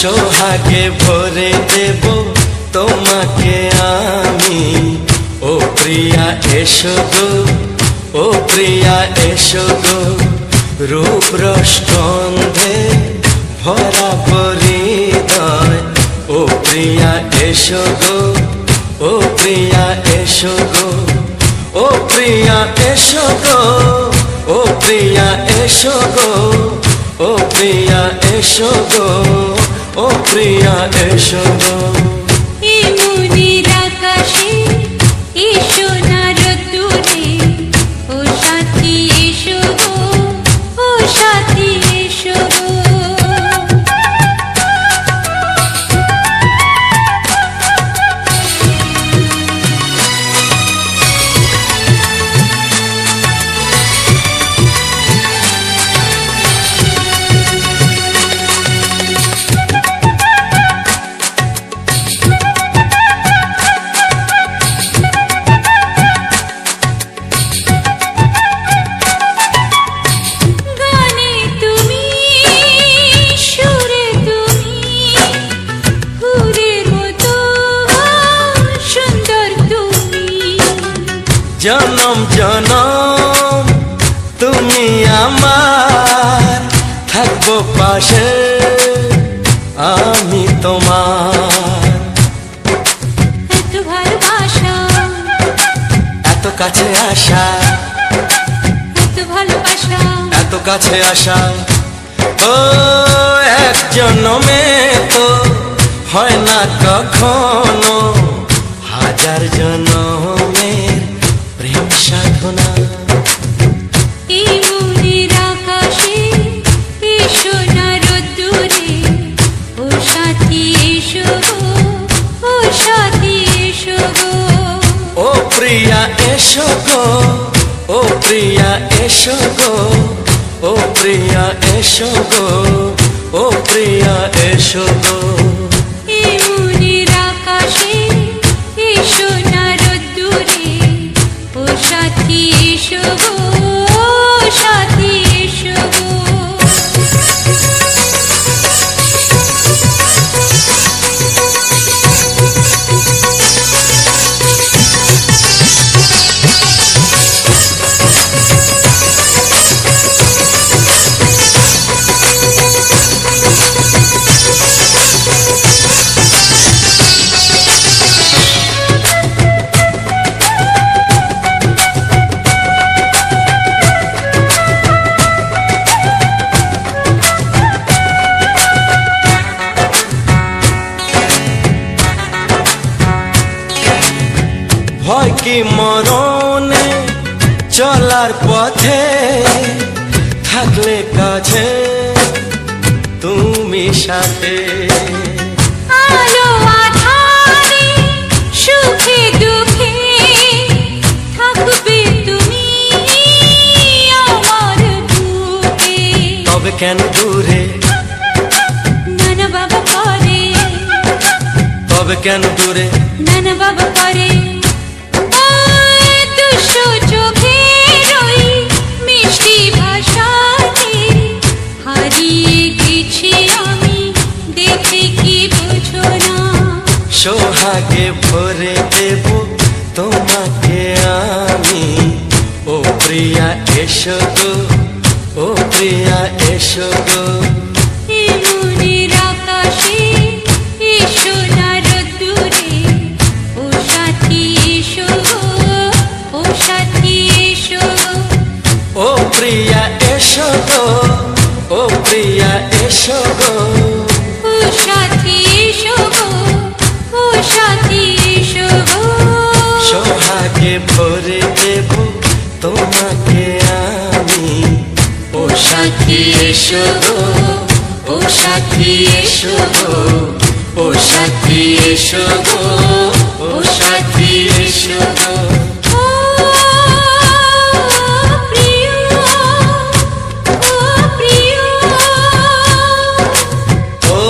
সোহাগে ভরে দেব তোমাকে আমি। ও প্রিয়া এসো গো, ও প্রিয়া এসো গো, রূপ রস গন্ধে ভরা হৃদয়। ও প্রিয়া এসো গো, ও প্রিয়া এসো গো, ও প্রিয়া এসো গো, ও প্রিয়া এসো গো, ও প্রিয়া এসো গো, ও প্রিয়া এসো গো। এই মনের আকাশে এসো না রোদ্দুরে, ও সাথী এসো গো, ও সাথী এসো গো। জনম জনম তুমি আমার, থাকবো পাশে আমি তোমার। এত ভালোবাসা, এত কাছে আসা, এত ভালোবাসা, এত কাছে আসা। ও এক জন্মে তো হয় না কখনো, হাজার জন্মের প্রেম সাধনা। এই মনের আকাশে এসো না রোদ্দুরে, ও সাথী এসো গো, ও সাথী এসো গো। ও প্রিয়া এসো গো, ও প্রিয়া এসো গো, ও প্রিয়া এসো গো, ও প্রিয়া এসো গো। এই মনের আকাশে এসো না রোদ্দুরে, ও সাথী এসো গো, ও সাথী এসো গো। ভয় কি মরণে চলার পথে, থাকলে কাছে তুমি সাথে। আলো আঁধারে সুখে দুঃখে থাকবে তুমি আমার বুকে। তবে কেন দূরে, নানা বাবা করে, তবে কেন দূরে, নানা বাবা করে। দুশো চোখের ওই মিষ্টি ভাষাতে হারিয়ে গেছি আমি, দেখে কি বোঝো না। সোহাগে ভরে দেব তোমাকে আমি। ও প্রিয়া এসো গো, ও প্রিয়া এসো গো। এই মনের আকাশে এসো না রোদ্দুরে, ও সাথী এসো গো, ও সাথী এসো গো। ও প্রিয়া এসো গো, ও প্রিয়া এসো গো, ও সাথী এসো গো, ও সাথী এসো গো। সোহাগে ভরে দেব তোমাকে আমি। ও সাথী এসো গো, ও সাথী এসো গো, ও সাথী এসো গো, ও সাথী এসো গো। ও প্রিয়, ও প্রিয়, ও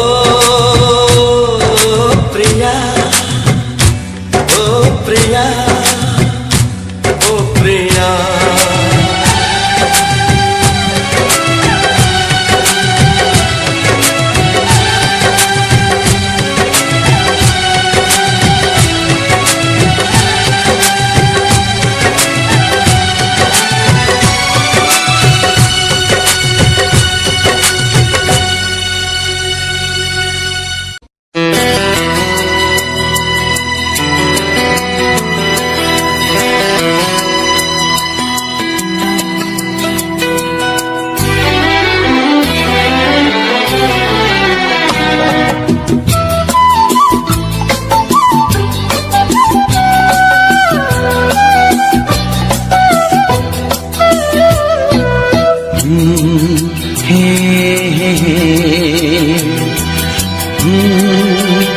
প্রিয়া, ও প্রিয়া, ও প্রিয়া। হে হে হে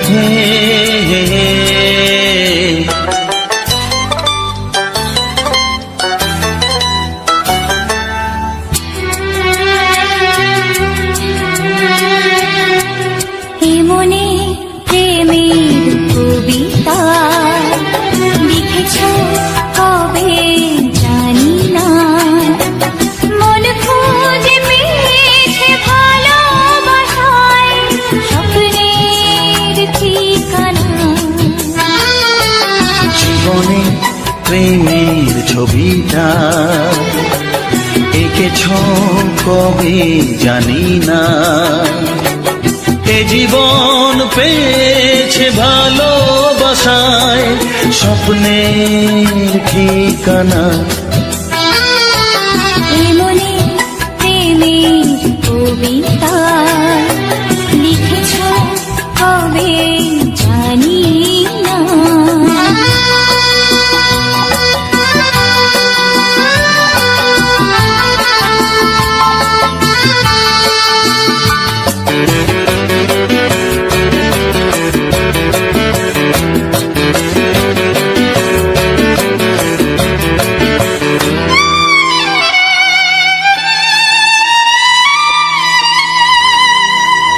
হে হে হে। এ মনে প্রেমের কবিতা লিখেছ কবে জানি না, মন খুঁজে পেয়েছে ভালোবাসায় স্বপ্নের ঠিকানা। জীবনে প্রেমের ছবিটা এঁকেছ কবে জানি না, এ জীবন পেয়েছে ভালোবাসায় স্বপ্নের ঠিকানা। এ মনে প্রেমের কবিতা লিখেছ কবে জানি না।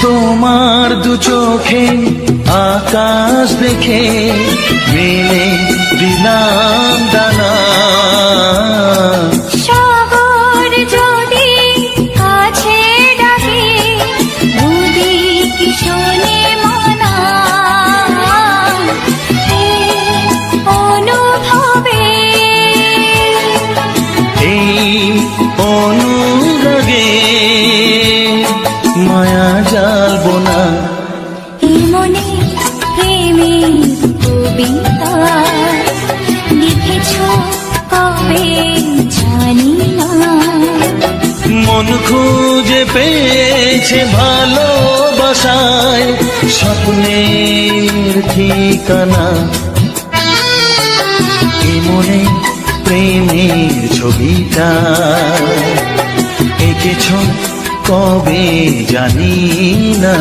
তোমার দু চোখে আকাশ দেখে মেলে দিলাম দানা, সাগর যদি কাছে ডাকে দুদিক শোনে মনা, এই অনুভবে এই অনুরাগে মায়া জালবো না। এ মনে প্রেমের কবিতা লিখেছ কবে জানি না, মন খুঁজে পেয়েছে ভালোবাসায় স্বপ্নের ঠিকানা। এ মনে প্রেমের ছবিটা এঁকেছ কবে জানি না।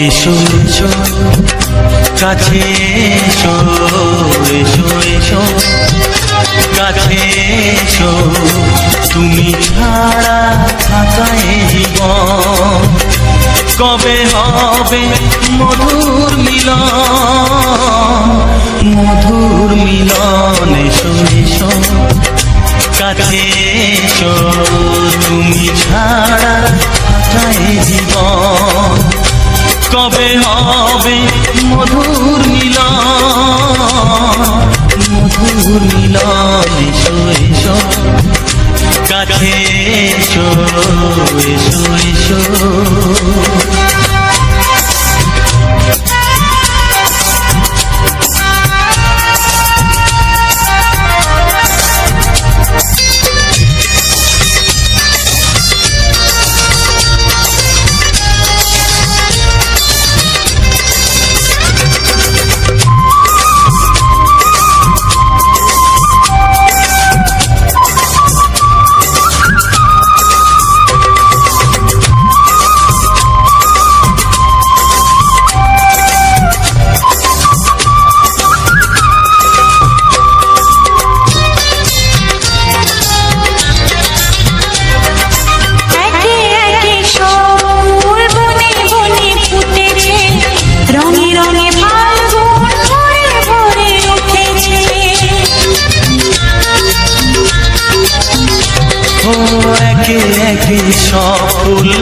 এসো এসো কাছে এসো, এসো এসো কাছে এসো, তুমি ছাড়া থাকা এ জীবন কবে হবে মধুর মিলন, মধুর মিলন। এসো এসো কাছে এসো, তুমি ছাড়া থাকা এ জীবন কবে হবে মধুর মিলন, মধুর মিলন। এসো এসো কাছে এসো, এসো এসো।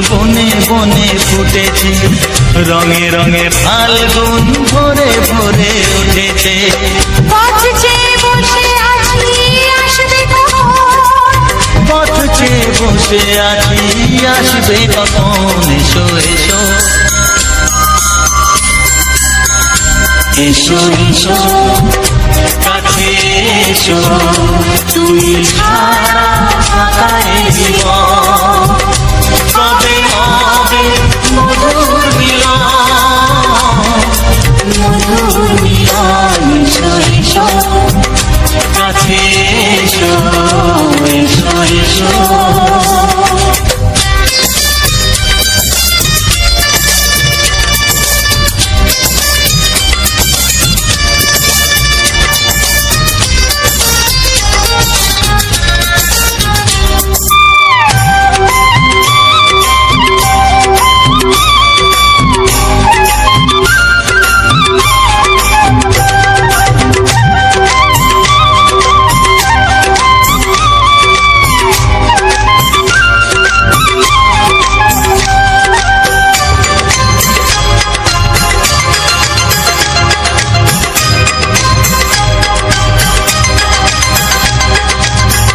বনে বনে ফুটেছে, রঙে রঙে ফাল্গুন ভরে ভরে উঠেছে। পথ চেয়ে বসে আছি আসবে কখন, পথ চেয়ে বসে আছি আসবে কখন, এসো এসো এসো এসো কাছে এসো, তুমি ছাড়া ফাঁকা এ জীবন, কবে হবে মধুর মিলন, মধুর মিলন, এসো এসো কাছে এসো, এসো এসো।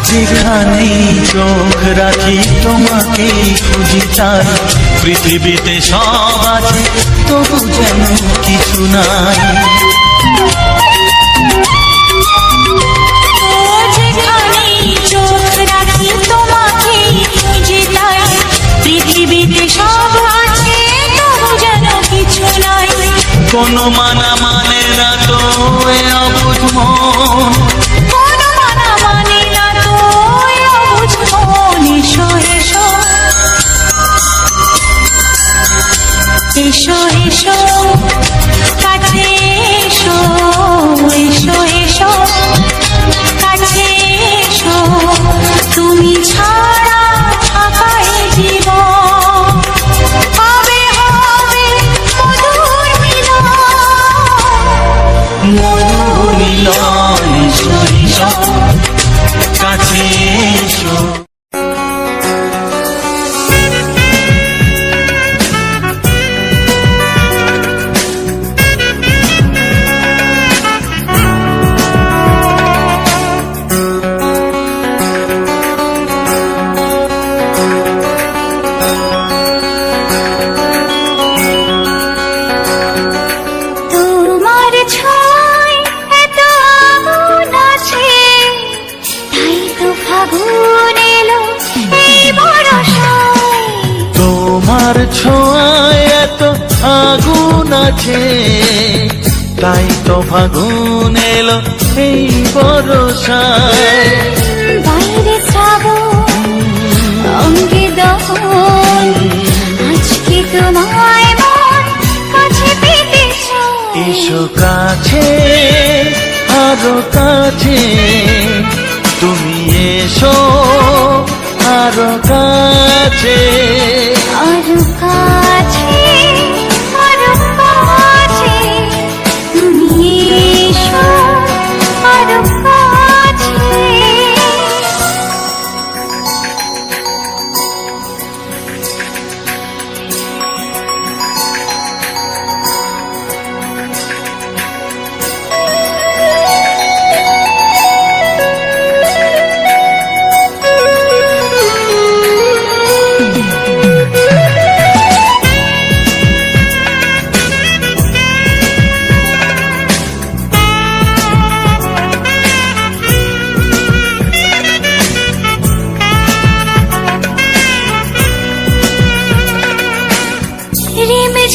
যেখানেই চোখ রাখি তোমাকেই খুঁজি, তাই পৃথিবীতে সব আছে তবু যেন কিছু নাই। যেখানেই চোখ রাখি তোমাকেই খুঁজি, তাই পৃথিবীতে সব আছে তবু যেন কিছু নাই। কোনো মানা মানে না তো এ অবুঝ মন, কোনো মানা মানে না তো এ অবুঝ মন, এসো এসো এসো এসো কাছে এসো, এসো এসো কাছে এসো, তুমি ছাড়া ফাঁকা এ জীবন, হবে হবে মধুর মিলন, মধুর মিলন, এসো এসো কাছে এসো। তোমার ছোঁয়ায় এত আগুন আছে, তাই তো ফাগুন এলো এই বরষায়। তোমার ছোঁয়ায় এত আগুন আছে, তাই তো ফাগুন এলো এই বরষায়। বাইরে শ্রাবণ অঙ্গে দহন, আজকে তোমায় মন কাছে পেতে চায়। এসো কাছে আরো কাছে, তুমি এসো আরো কাছে, আরো কাছে আরো কাছে, তুমি এসো আরো কাছে।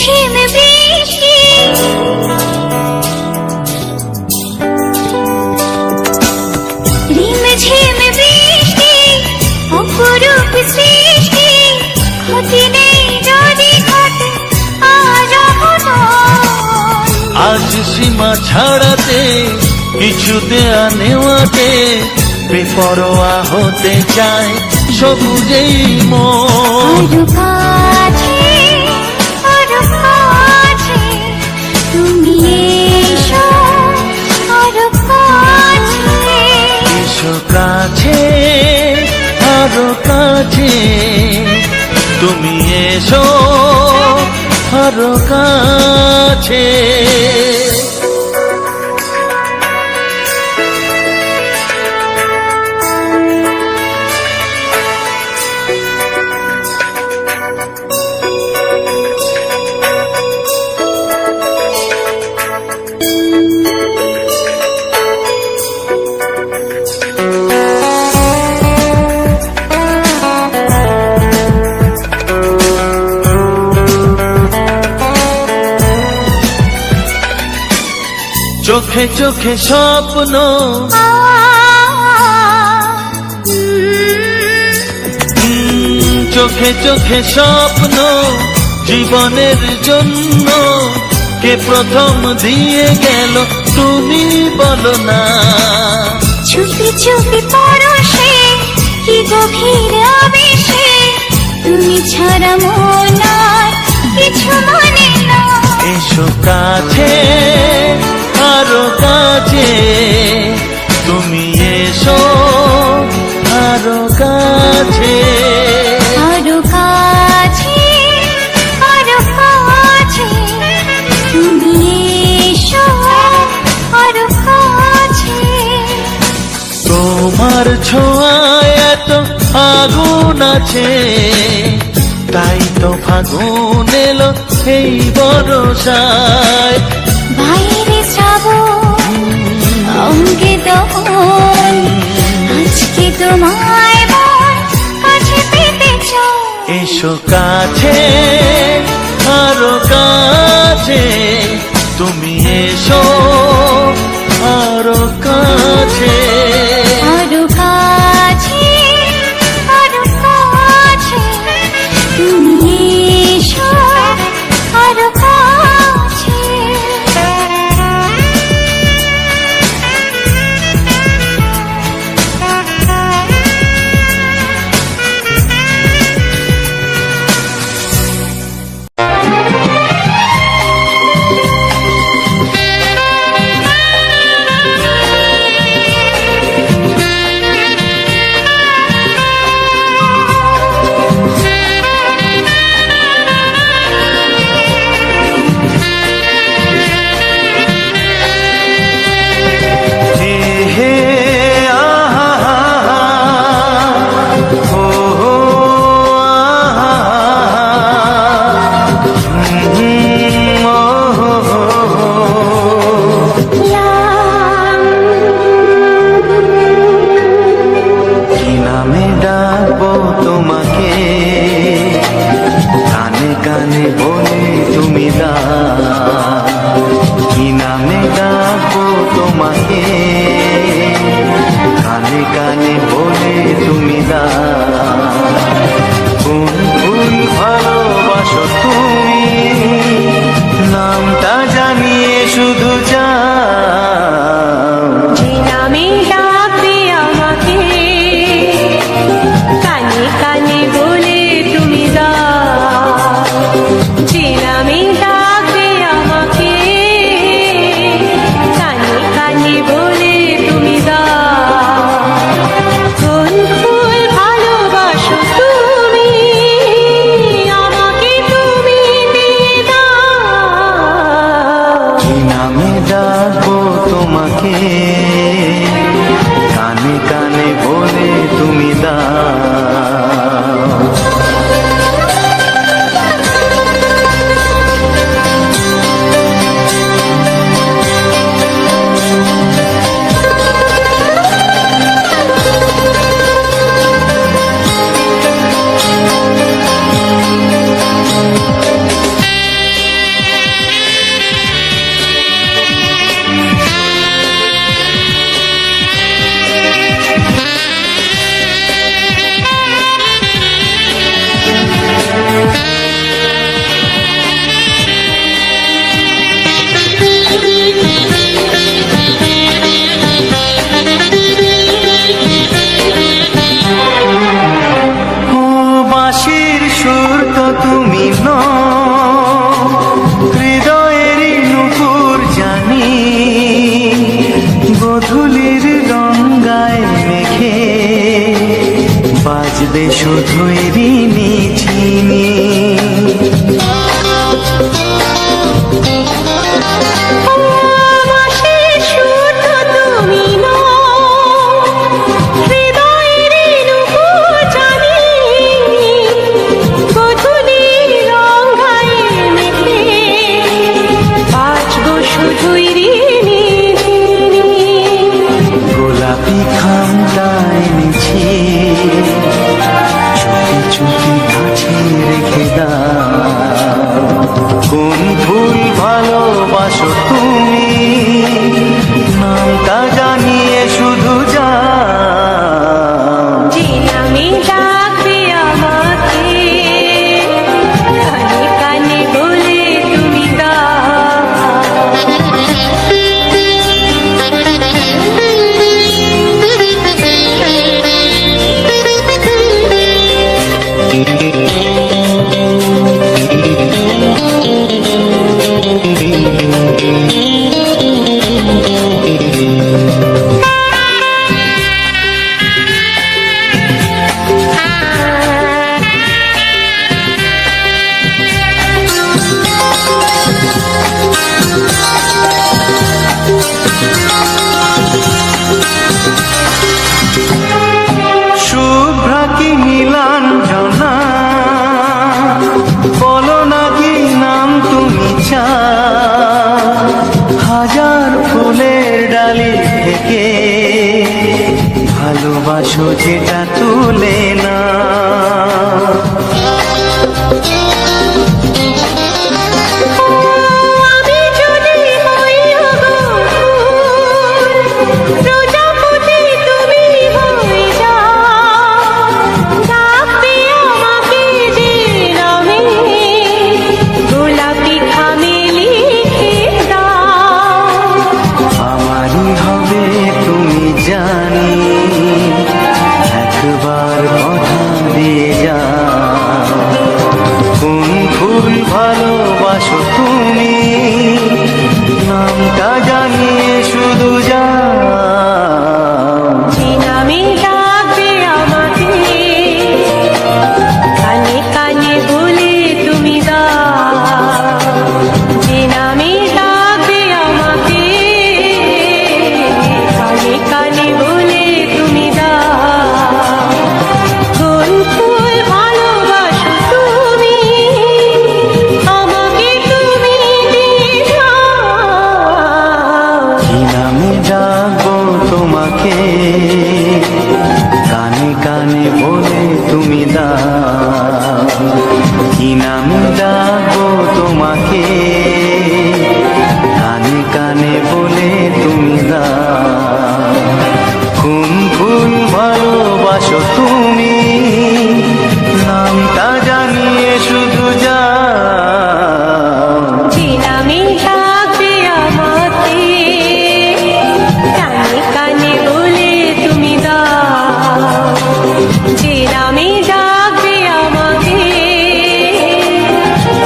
ঝিম বৃষ্টি রিম ঝিম বৃষ্টি, অপরূপ সৃষ্টি, ক্ষতি নেই যদি ঘটে আজ অঘটন। আজ সীমা ছাড়াতে কিছু দেয়া নেওয়াতে, বেপরোয়া হতে চায় সবুজেই মন। আরো কাছে আরো কাছে, তুমি এসো আরো কাছে। এসো কাছে আরো কাছে, তুমি এসো আরো কাছে। চোখে চোখে স্বপ্ন, চোখে চোখে স্বপ্ন জীবনের জন্য কে প্রথম দিয়ে গেল তুমি বলো না। চুপি চুপি পরশে কি গভীর আবেশে, তুমি ছাড়া মন আর কিছু মনে না। এসো কাছে আরো কাছে, তুমি এসো আরো কাছে। আরো কাছে, আরো কাছে, তুমি এসো আরো কাছে। তোমার ছোঁয়ায় এত আগুন আছে, তাই তো ফাগুন এলো এই বরষায়। বাইরে শ্রাবণ, অঙ্গে দহন, আজকে তোমায় মন কাছে পেতে চাই। এসো কাছে আরো কাছে, তুমি এসো আরো কাছে। আরো কাছে, আরো কাছে, তুমি এসো আরো কাছে। বাজবে শুধু এরই মিছি রেখে দাও। কোন ফুল ভালোবাসো তুমি, নামটা জানিয়ে শুধু যাও। যে নামে ডাকবে আমাকে, কানে কানে বলে তুমি শুভ্রা কি নীলাঞ্জনা, বলো না কি নাম তুমি চাও। হাজার ফুলের ডালি থেকে ভালোবাসো যেটা তুলে না। আমি যদি হই প্রজাপতি, তুমি হয়ে যাও। ডাকবে আমাকে যে নামে, গোলাপি খামে লিখে দাও। আমারই হবে তুমি জানি, একবার কথা দিয়ে যাও। কোন ফুল ভালোবাসো তুমি, নামটা জানিয়ে শুধু যাও। যে নামে ডাকবে আমাকে, কানে কানে বলে তুমি দাও। যে নামে ডাকবে আমাকে, কানে কানে বলে তুমি দাও। কোন ফুল ভালোবাসো তুমি, আমাকে তুমি দিয়ে দাও। কি নামে ডাকবো তোমাকে, কানে কানে বলে তুমি দাও। কি নামে ডাকবো তোমাকে, কানে কানে বলে তুমি দাও। কোন ফুল ভালোবাসো তুমি, নামটা জানিয়ে শুধু যাও। যে নামে ডাকবে আমাকে, কানে কানে বলে তুমি দাও। যে নামে ডাকবে আমাকে,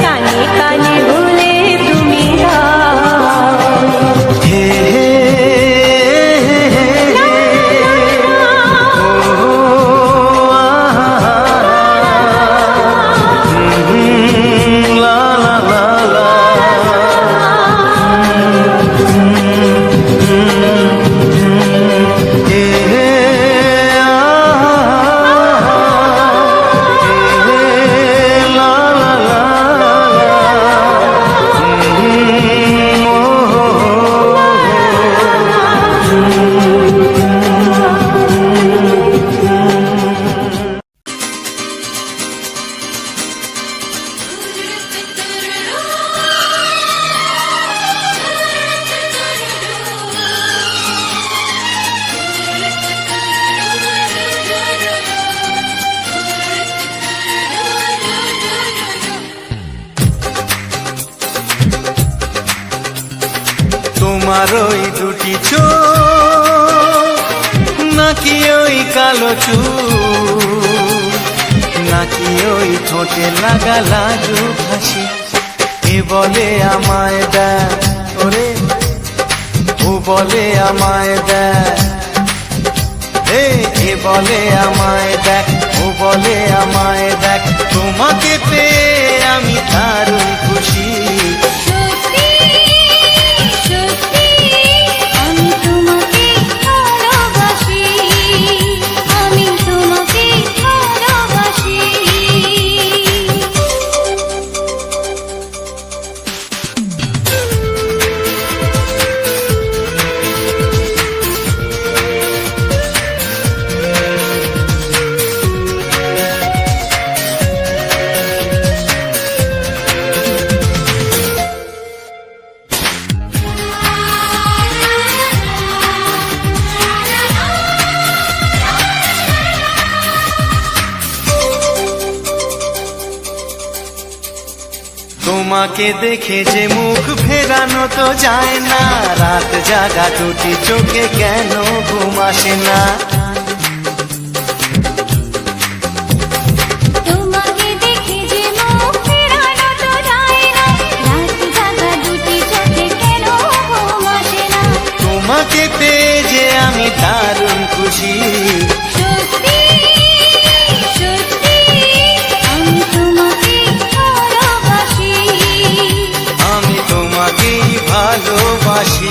কানে কানে বলে তুমি দাও। হে হে হে হে ও লা লা লা লা। হে হে লা লা লা তোমার ওই দুটি চোখ, নাকি ওই কালো চুল, নাকি ওই ঠোঁটে লাগা লাজুক হাসি। এ বলে আমায় দেখ ওরে, ও বলে আমায় দেখ। এ বলে আমায় দেখ, ও বলে আমায় দেখ। তোমাকে পেয়ে আমি দারুণ খুশি। সত্যি সত্যি আমি তোমাকে ভালোবাসি, আমি তোমাকে ভালোবাসি। তোমাকে দেখে যে মুখ ফেরানো তো যায় না, রাত জাগা দুটি চোখে কেন ঘুম আসে না। তোমাকে দেখে যে মুখ ফেরানো তো যায় না, রাত জাগা দুটি চোখে কেন ঘুম আসে না। তোমাকে পেয়ে যে আমি দারুণ খুশি, সত্যি সত্যি আমি তোমাকে ভালোবাসি, আমি তোমাকেই ভালোবাসি।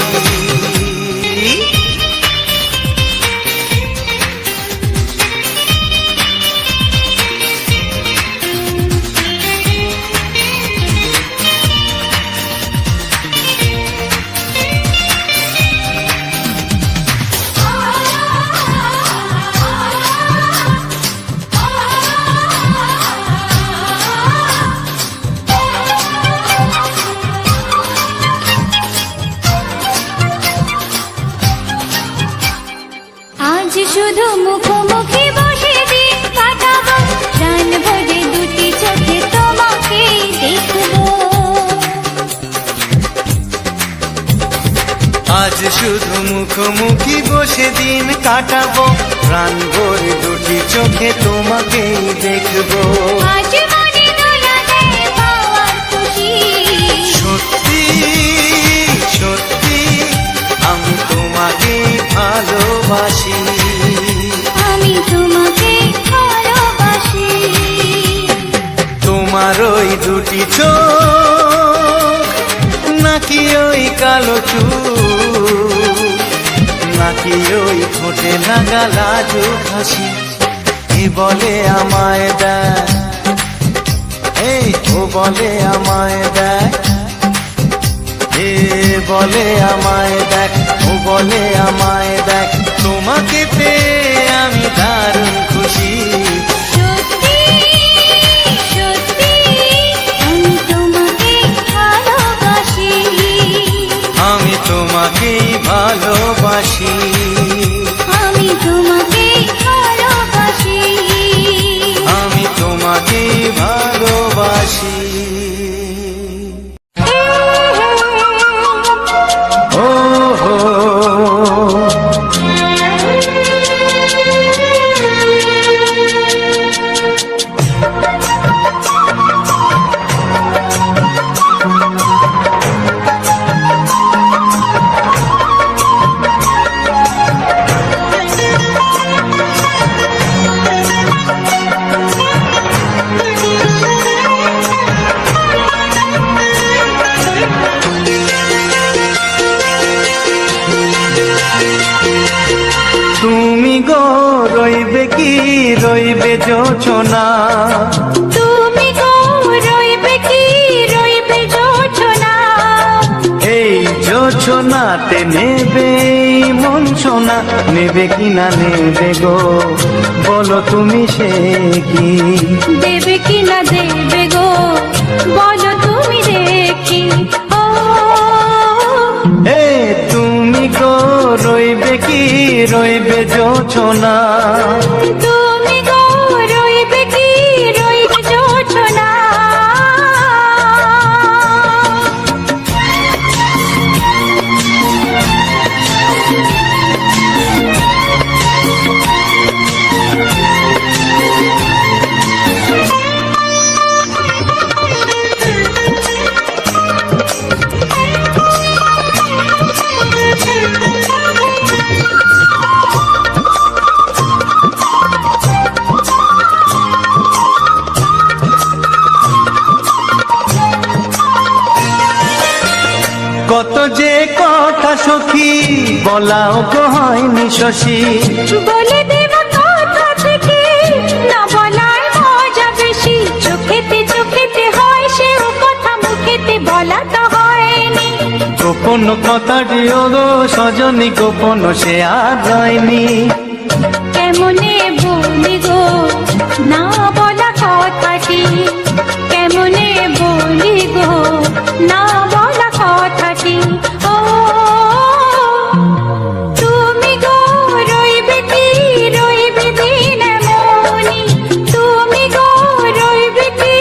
আজ শুধু মুখোমুখি বসে দিন কাটাবো, প্রাণ ভরে দুটি চোখে তোমাকেই দেখবো। আজ শুধু মুখোমুখি বসে দিন কাটাবো, প্রাণ ভরে দুটি চোখে তোমাকেই দেখবো। আজ মনে দোলা দেয় পাওয়ার খুশি, সত্যি সত্যি আমি তোমাকেই ভালোবাসি, আমি তোমাকে ভালোবাসি। তোমার ওই দুটি চোখ নাকি ওই কালো চুল, নাকি ওই ঠোঁটে লাগা লাজুক হাসি, এ বলে আমায় দেয়, এই ও বলে আমায় দেয়, এ বলে আমায় দেখ, ও বলে আমায় দেখ, তোমাকে পেয়ে আমি দারুণ খুশি। সত্যি সত্যি আমি তোমাকে ভালোবাসি, আমি তোমাকেই ভালোবাসি, আমি তোমাকে ভালোবাসি। আমি তোমাকেই ভালোবাসি। ও হো তুমি গো রইবে কি রইবে জোছনা, তুমি গো রইবে কি রইবে জোছনা, এই জোছনাতে নেবে এই মন সোনা, নেবে কি না নেবে গো বলো তুমি সে কি, দেবে কি না দেবে গো বলো তুমি দেখি। ও এ তুমি গো রইবে কি রইবে জোছনা, তুমি গো রইবে কি রইবে জোছনা। কত যে কথা সখী বলাও গো হয়নি শশী, বলে দেব কথা থেকে না বলার মজা বেশি, চোখেতে চোখেতে হয় সেও কথা মুখেতে বলা তো হয়নি। গোপন কথাটি ও গো সজনী গোপন সে আর হয়নি, কেমনে বলি গো না বলা কথাটি, কেমনে বলি গো না বলা কথাটি। ও তুমি গো রইবে কি রইবে দিন মনি, তুমি গো রইবে কি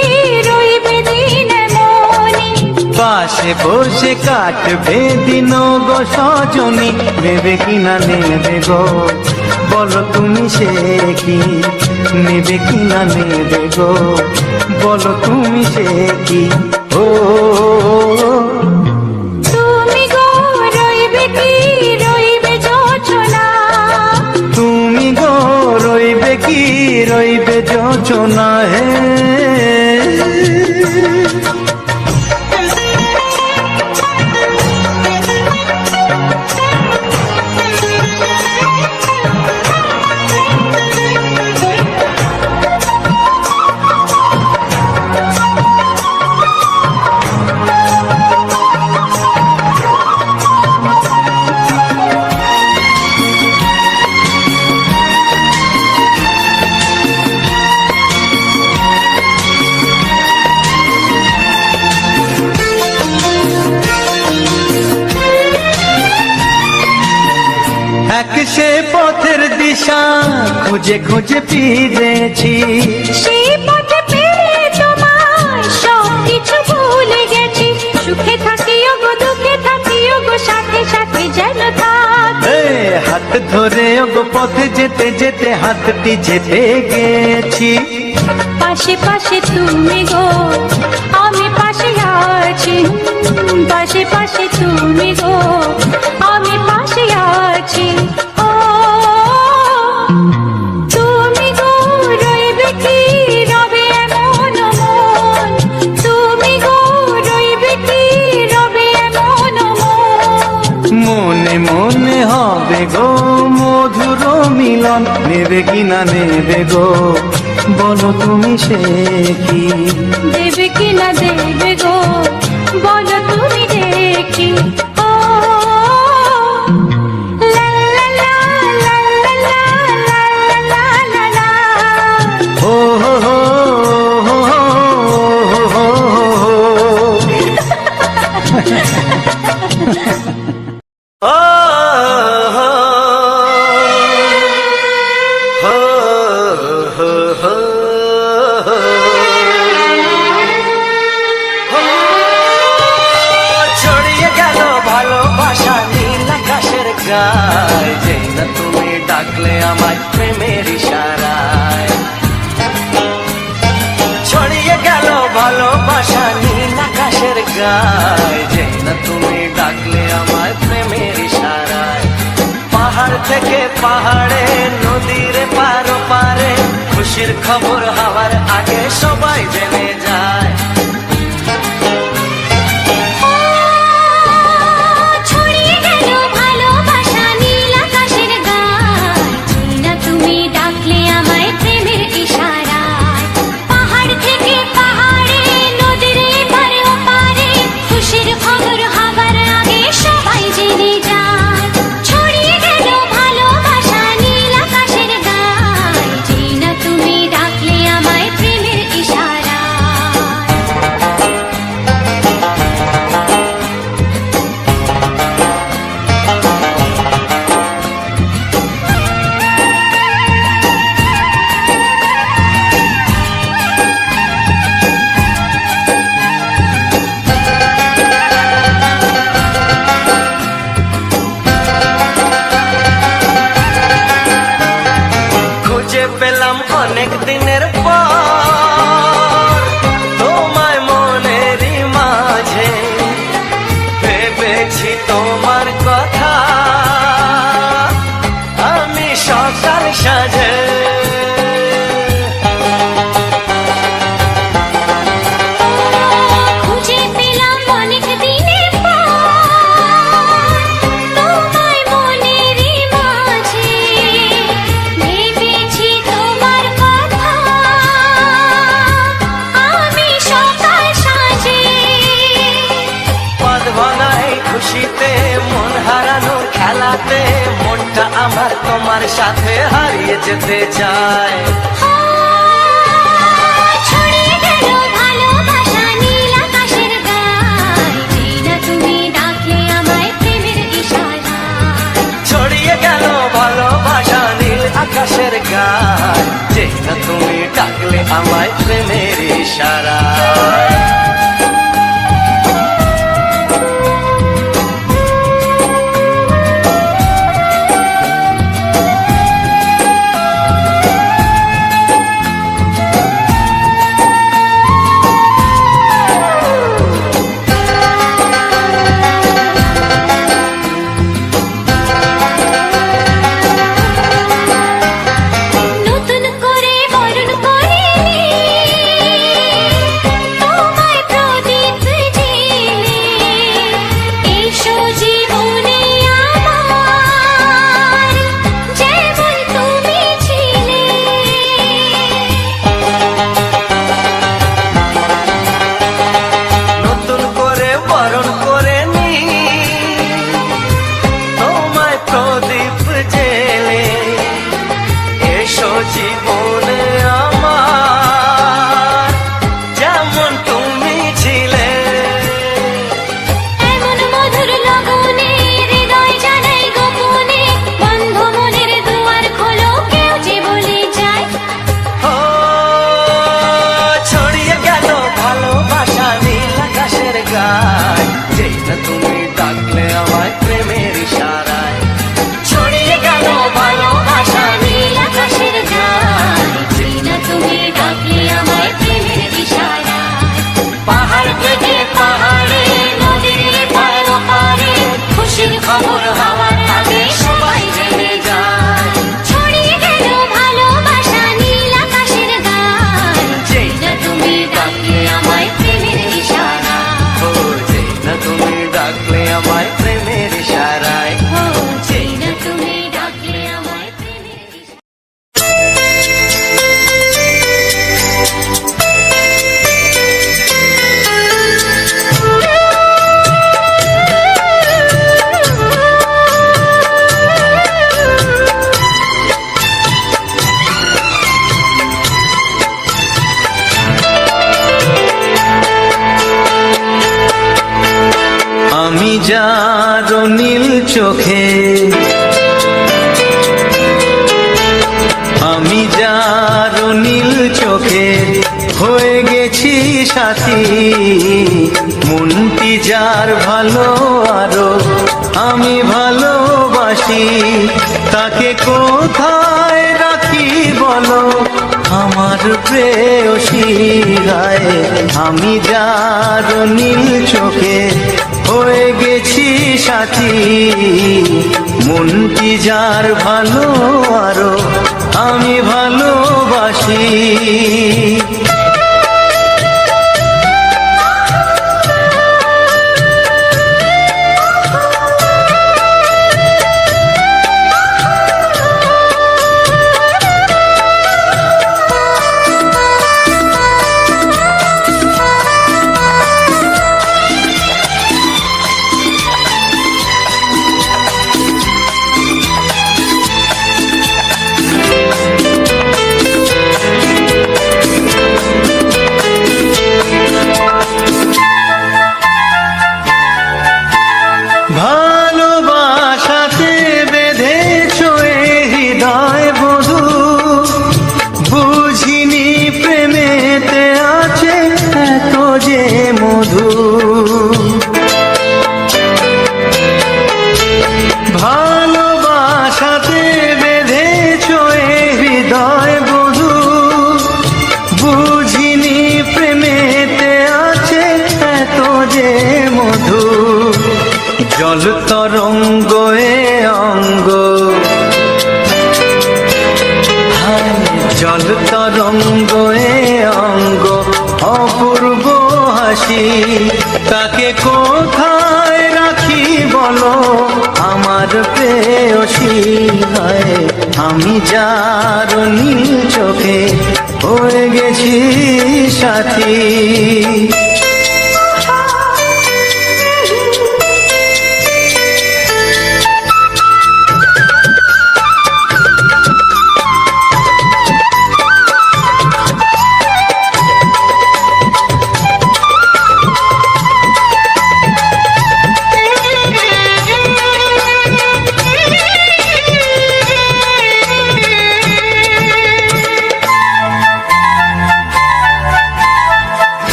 রইবে দিন মনি। পাশে বসে কাটবে দিন গো সজনী, নেবে কিনা নেবে গো বলো তুমি সে কি, নেবে কিনা নেবে গো বলো তুমি সে কি। ও তুমি গো রইবে কি রইবে যোচনা, তুমি গো রইবে কি রইবে যোচনা হে। এক সে পথের দিশা খুঁজে খুঁজে ফিরেছি, সেই পথে পেরে তোমার সব কিছু ভুলে গেছি। সুখে থাকিও গো দুঃখে থাকিও গো সাথে সাথে যেন থাক। এ হাত ধরে ওগো পথে যেতে যেতে হাতটি যেতে গেছি। পাশে পাশে তুমি গো আমি পাশে আছি, পাশে পাশে তুমি গো আমি পাশে আছি। ও তুমি গো রইবে কি রবে এমন মন, তুমি গো রইবে কি রবে এমন মন। মনে মনে হবে গো মধুর মিলন, নেবে কিনা নেবে গো বলো তুমি সে কি, দেবে কি না দেবে গো বলো তুমি দেখি। ও লা লা লা লা লা লা লা লা লা। ও হো হো হো হো হো হো। ও হো হো হো হো হো। ছড়িয়ে গেল ভালোবাসা নীল আকাশের গায়, যেই না তুমি ডাকলে আমায় প্রেমের ইশারায়। ছড়িয়ে গেল ভালোবাসা নীল আকাশের গায়, যেই না তুমি ডাকলে আমায় প্রেমের ইশারায়। পাহাড় থেকে পাহাড়ে নদীর পারো পারে, খুশির খবর হওয়ার আগে সবাই জেনে যায়। ছড়িয়ে গেল ভালোবাসা নীল আকাশের গায়, যেই না তুমি ডাকলে আমায় প্রেমের ইশারায়। পাহাড় থেকে পাহাড়ে নদীর এপারে ওপারে, খুশির খবর হবার আগে সবাই জেনে যায়। ছড়িয়ে গেল ভালোবাসা নীল আকাশের গায়, যেই না তুমি ডাকলে আমায় প্রেমের ইশারায়। খুঁজে পেলাম অনেক দিনের পর তোমায় মনেরই মাঝে, ভেবেছি তোমার কথা আমি সকাল সাজে। খুঁজে পেলাম অনেক দিনের পর তোমায় মনেরই মাঝে, ভেবেছি তোমার কথা আমি সকাল সাজে। পদ ভাঙাই খুশিতে মন হারানোর খেলাতে, মনটা আমার তোমার সাথে হারিয়ে যেতে চায়। ছড়িয়ে গেল ভালোবাসা নীল আকাশের গায়, যেই না তুমি ডাকলে আমায় প্রেমের ইশারায়। ছড়িয়ে গেল ভালোবাসা নীল আকাশের গায়, যেই না তুমি ডাকলে আমায় প্রেমের ইশারায়। যার নীল চোখে, আমি যার নীল চোখে হয়ে গেছি সাথী, মনটি যার ভালো আরো আমি ভালোবাসি, তাকে কোথায় রাখি বলো আমার প্রেয়সী গায়ে, আমি যার নীল চোখে হয়ে গেছি সাথী, মনটি যার ভালো আরো আমি ভালোবাসি। ভালোবাসাতে বেঁধেছ এ হৃদয় বধূ, বুঝিনি প্রেমেতে আছে এত যে মধু। ভালোবাসাতে বেঁধেছ এ হৃদয় বধূ, বুঝিনি প্রেমেতে আছে এত যে মধু। জল তরঙ্গ এ অঙ্গ, জল তরঙ্গ এ অঙ্গ অপূর্ব হাসি, তাকে কোথায় রাখি বলো আমার প্রেয়সী গায়ে, আমি যার নীল চোখে হয়ে গেছি সাথী।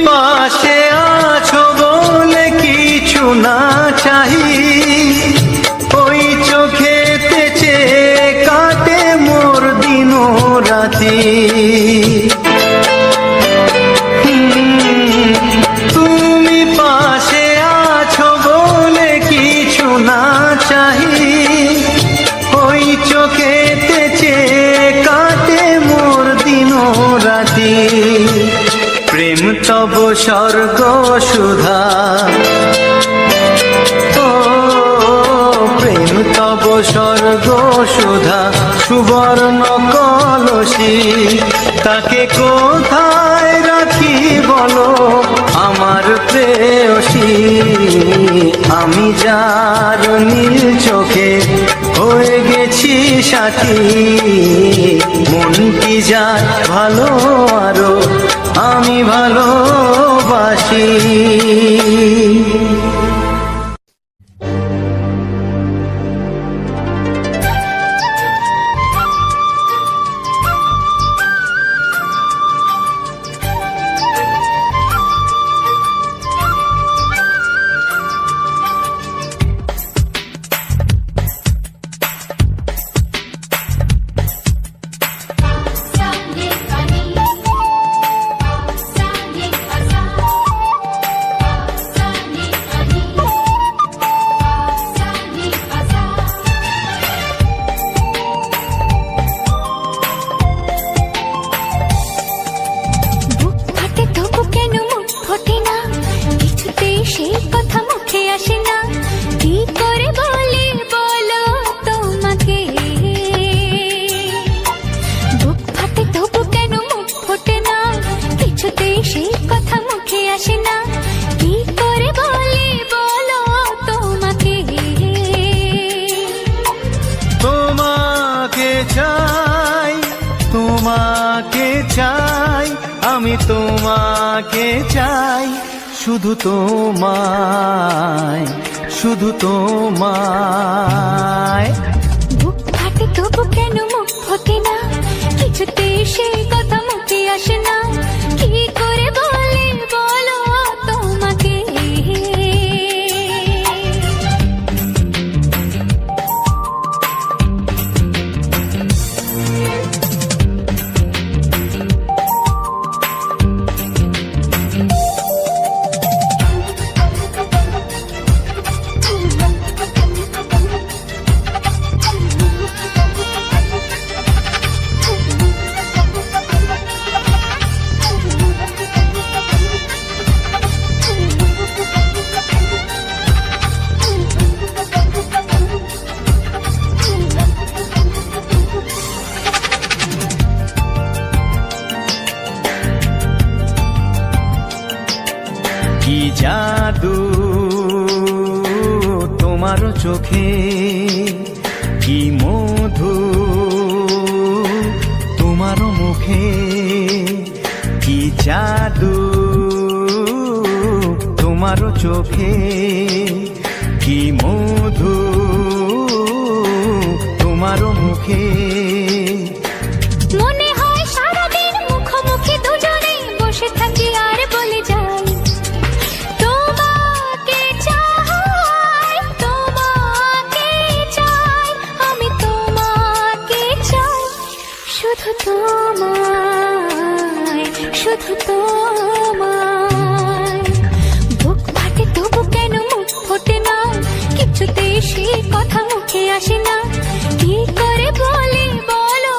পাশে আছো বলে কিছু না চাহি, ওই চোখেতে চেয়ে কাটে মোর দিন রাতি। তুমি পাশে আছো বলে কিছু না চাহি, ওই চোখেতে চেয়ে কাটে মোর দিন রাতি। প্রেম তব স্বর্গ সুধা, ও প্রেম তব স্বর্গ সুধা সুবর্ণ কলসি, তাকে কোথায় রাখি বলো আমার প্রেয়সী, আমি যার নীল চোখে হয়ে গেছি সাথী, মনটি যার ভালো আরো আমি ভালোবাসি। তোমাকে চাই, আমি তোমাকে চাই, শুধু তোমায়, শুধু তোমায়। বুক ফাটে তবু কেন মুখ ফোটে না, কিছুতে সেই কথা মুখে আসে না, কি করে বলে বলো তোমাকে। কি জাদু তোমার চোখে, কি মধু তোমার মুখে, কি জাদু তোমার চোখে, কি মধু তোমার মুখে। মনে হয় সারাদিন মুখোমুখি দুজনে বসে থাকি আর বলে যাই, তোমাকে চাই, তোমাকে চাই, আমি তোমাকে চাই, শুধু তোমায়, শুধু তোমায়। বুক ফাটে তবু কেন মুখ ফোটে না, কিছুতে সেই কথা মুখে আসে না, কি করে বলে বলো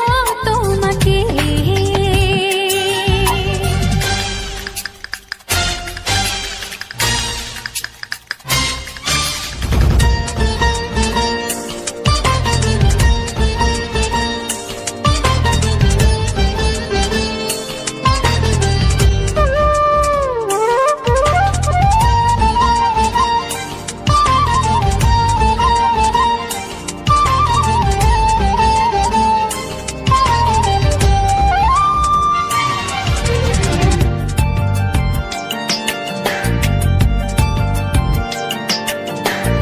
তোমাকে।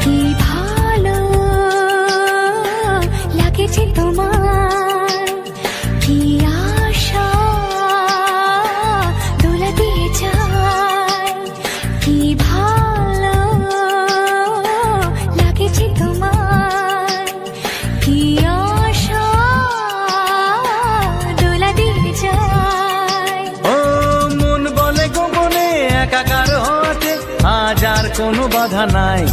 কি ভালো লাগেছে তোমার, কি আশা দোলা দিয়ে যায়, কি ভালো লাগেছে তোমার, কি আশা দোলা দিয়ে যায়। ও মন বলে গোপনে একাকার হতে আজ আর কোনো বাধা নাই,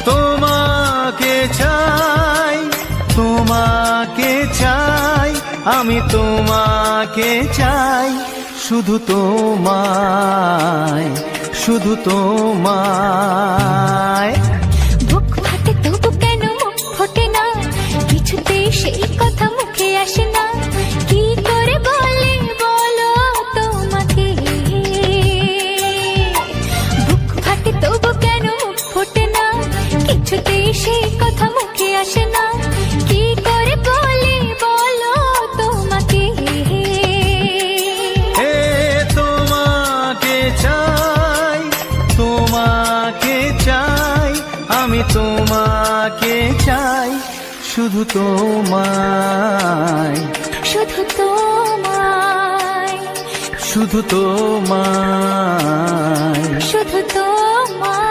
তোমাকে চাই, তোমাকে চাই, আমি তোমাকে চাই, শুধু তোমায়, শুধু তোমায়। বুক ফাটে তবু কেন মুখ ফোটে না, কিছুতে সেই কথা মুখে আসে না, কি করে বলে বলো তোমাকে। বুক ফাটে তবু কেন মুখ ফোটে না, কিছুতে সেই কথা মুখে আসে না, কি করে বলে বলো তোমাকে। হে তোমাকে চাই, তোমাকে চাই, আমি তোমাকে চাই, শুধু তোমায়, শুধু তোমায়, শুধু তোমায়। শুধু তোমায়।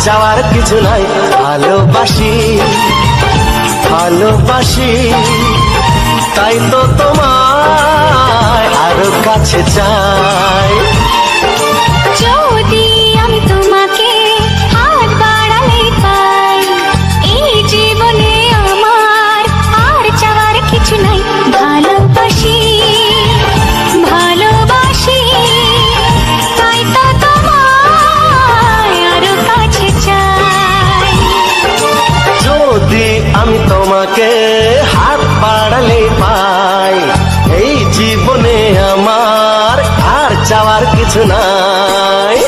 চাওয়ার কিছু নাই, আর ভালোবাসি ভালোবাসি তাই তো তোমায় আরো কাছে চাই। যদি আমি তোমাকে হাত বাড়ালে পাই, এই জীবনে আমার আর চাওয়ার কিছু নাই। ভালোবাসি ভালোবাসি তাই তো তোমায় আরো কাছে চাই। যদি আমি তোমাকে হাত বাড়ালে পাই, এই জীবনে আমার আর চাওয়ার কিছু নাই।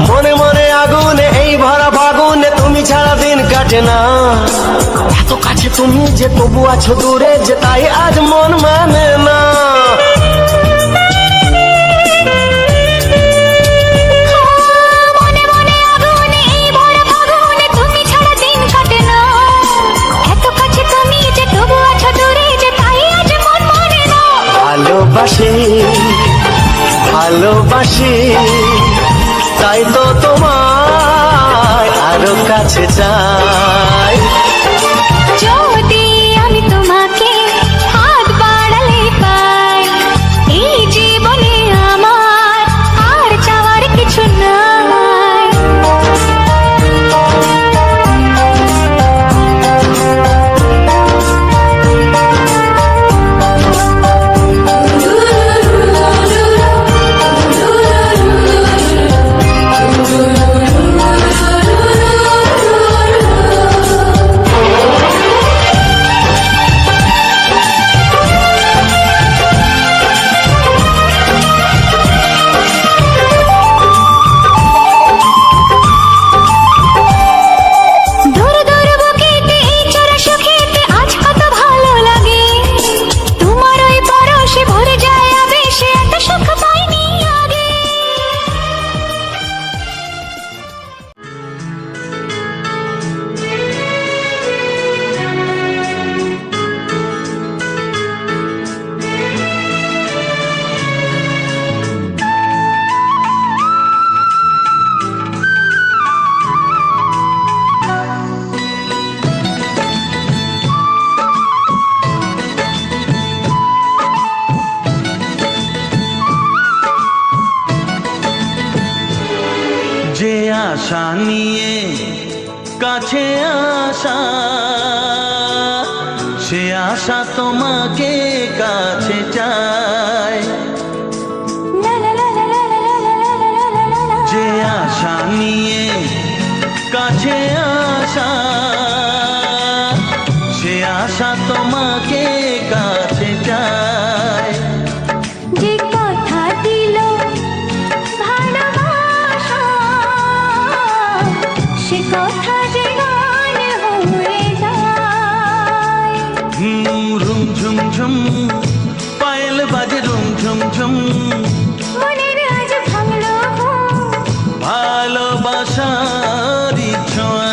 মনে মনে আগুনে এই ভরা ফাগুনে তুমি ছাড়া দিন কাটে না। এত কাছে তুমি যে তবু আছো দূরে, যে তাই আজ মন মানে না। মনে মনে আগুনে এই ভরা ফাগুনে তুমি ছাড়া দিন কাটে না। এত কাছে তুমি যে তবু আছো দূরে, যে তাই আজ মন মানে না। ভালোবাসি ভালোবাসি তাই তো তোমায় আরো কাছে চাই। যদি আমি তোমাকে হাত বাড়ালে পাই, এই জীবনে আমার আর চাওয়ার কিছু নাই। দূর দূর বুকেতে এই চোরা সুখেতে আজ কত ভালো লাগে। তোমার ওই পরশে ভরে যায় আবেশে, এত সুখ পাইনি আগে। যে আশা নিয়ে কাছে আসা, সে আশা তোমাকে কাছে চায়। লা লা লা লা লা লা লা লা লা লা লা লা। যে আশা নিয়ে কাছে আসা, সে আশা তোমাকে কাছে চায়। যে কথা দিল ভালোবাসা, সে কথা যে গান হয়ে যায়। রুম ঝুম ঝুম পায়েল বাজে রুম ঝুম ঝুম, মনের আজ ভাঙলো ঘুম। ভালোবাসার ছোঁয়া।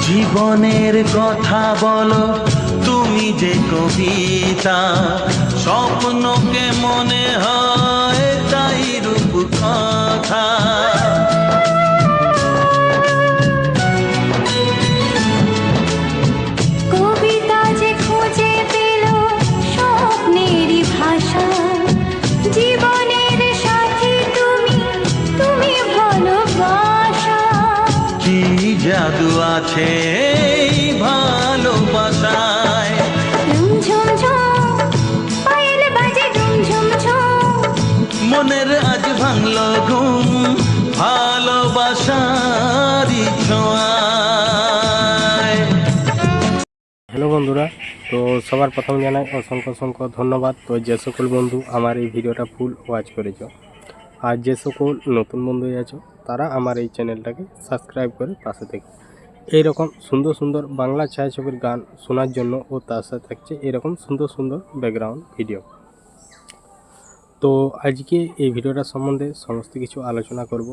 জীবনের কথা বলো তুমি যে কবিতা, স্বপ্নকে মনে হয় তাই রূপ কথা। কবিতা যে খুঁজে পেল স্বপ্নেরই ভাষা, জীবনের সাথী তুমি, তুমি ভালোবাসা। কি জাদু আছে আছে এই ভালোবাসায়। ঝুমঝুম ঝুম পায়েল বাজে ঝুমঝুম ঝুম, মনের আজ ভাঙলো ঘুম ভালোবাসারই ছোঁয়ায়। হ্যালো বন্ধুরা, তো সবার প্রথম জানাই অসংখ্য অসংখ্য ধন্যবাদ। তো যে সকল বন্ধু আমার এই ভিডিওটা ফুল ওয়াচ করেছো, আর যে সকল নতুন বন্ধু আছো তারা আমার এই চ্যানেলটাকে সাবস্ক্রাইব করে পাশে থেকে এইরকম সুন্দর সুন্দর বাংলা ছায়াছবির গান শোনার জন্য, ও তার সাথে থাকছে এরকম সুন্দর সুন্দর ব্যাকগ্রাউন্ড ভিডিও। তো আজকে এই ভিডিওটা সম্বন্ধে সমস্ত কিছু আলোচনা করব।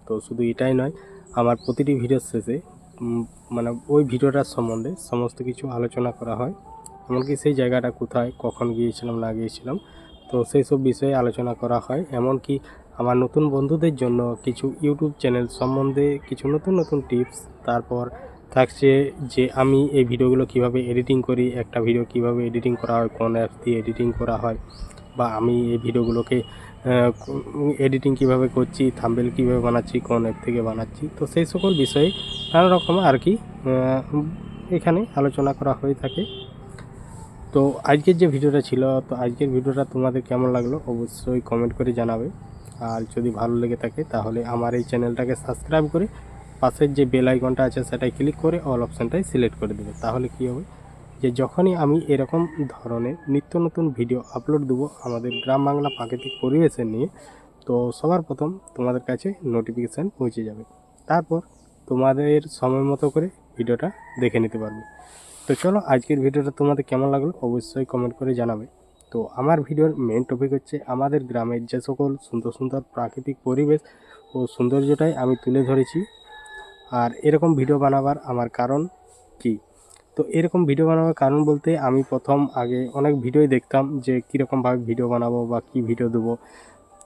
তো শুধু এটাই নয়, আমার প্রতিটি ভিডিওর শেষে মানে ওই ভিডিওটার সম্বন্ধে সমস্ত কিছু আলোচনা করা হয়, এমনকি সেই জায়গাটা কোথায়, কখন গিয়েছিলাম না গিয়েছিলাম, তো সেই সব বিষয়ে আলোচনা করা হয়। এমনকি আমার নতুন বন্ধুদের জন্য কিছু ইউটিউব চ্যানেল সম্বন্ধে কিছু নতুন নতুন টিপস, তারপর থাকছে যে আমি এই ভিডিওগুলো কিভাবে এডিটিং করি, একটা ভিডিও কিভাবে এডিটিং করা হয়, কোন অ্যাপ দিয়ে এডিটিং করা হয়, বা আমি এই ভিডিওগুলোকে এডিটিং কিভাবে করছি, থাম্বনেল কিভাবে বানাচ্ছি, কোন অ্যাপ থেকে বানাচ্ছি, তো সেই সকল বিষয়ে নানা রকম আর কি এখানে আলোচনা করা হয়ে থাকে। তো আজকের যে ভিডিওটা ছিল, তো আজকের ভিডিওটা তোমাদের কেমন লাগলো অবশ্যই কমেন্ট করে জানাবে। আর যদি ভালো লেগে থাকে তাহলে আমার এই চ্যানেলটাকে সাবস্ক্রাইব করে পাশের যে বেল আইকনটা আছে সেটাই ক্লিক করে অল অপশানটাই সিলেক্ট করে দেবে। তাহলে কী হবে যে যখনই আমি এরকম ধরনের নিত্য নতুন ভিডিও আপলোড দেবো আমাদের গ্রাম বাংলা প্রাকৃতিক পরিবেশের নিয়ে, তো সবার প্রথম তোমাদের কাছে নোটিফিকেশান পৌঁছে যাবে। তারপর তোমাদের সময় মতো করে ভিডিওটা দেখে নিতে পারবে। তো চলো, আজকের ভিডিওটা তোমাদের কেমন লাগলো অবশ্যই কমেন্ট করে জানাবে। তো আমার ভিডিওর মেন টপিক হচ্ছে আমাদের গ্রামের যে সকল সুন্দর সুন্দর প্রাকৃতিক পরিবেশ ও সৌন্দর্যটাই আমি তুলে ধরেছি। আর এরকম ভিডিও বানাবার আমার কারণ কি, তো এরকম ভিডিও বানাবার কারণ বলতে আমি প্রথম আগে অনেক ভিডিওই দেখতাম যে কীরকমভাবে ভিডিও বানাবো বা কী ভিডিও দেবো।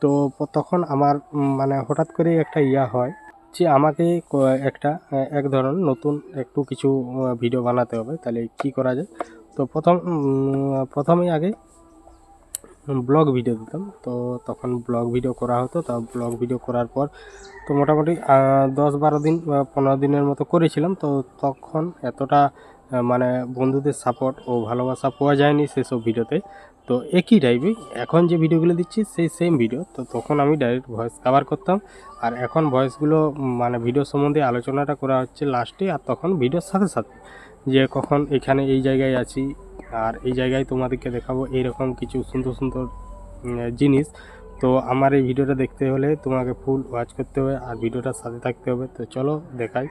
তো তখন আমার মানে হঠাৎ করে একটা হয় যে আমাকে এক ধরনের নতুন একটু কিছু ভিডিও বানাতে হবে, তাহলে কি করা যায়। তো প্রথমেই আগে ব্লগ ভিডিও দিতাম। তো তখন ব্লগ ভিডিও করা হতো। তা ব্লগ ভিডিও করার পর তো মোটামুটি 10-12 দিন বা 15 দিনের মতো করেছিলাম। তো তখন এতটা মানে বন্ধুদের সাপোর্ট ও ভালোবাসা পাওয়া যায়নি সেসব ভিডিওতে। তো একই টাইপই এখন যে ভিডিওগুলো দিচ্ছি সেই সেম ভিডিও। তো তখন আমি ডাইরেক্ট ভয়েস কভার করতাম, আর এখন ভয়েসগুলো মানে ভিডিও সম্বন্ধে আলোচনাটা করা হচ্ছে লাস্টে, আর তখন ভিডিওর সাথে সাথে যে কখন এখানে এই জায়গায় আছি আর এই জায়গায় তোমাদেরকে দেখাবো এইরকম কিছু সুন্দর সুন্দর জিনিস। তো আমার এই ভিডিওটা দেখতে হলে তোমাকে ফুল ওয়াচ করতে হবে আর ভিডিওটার সাথে থাকতে হবে। তো চলো দেখাই।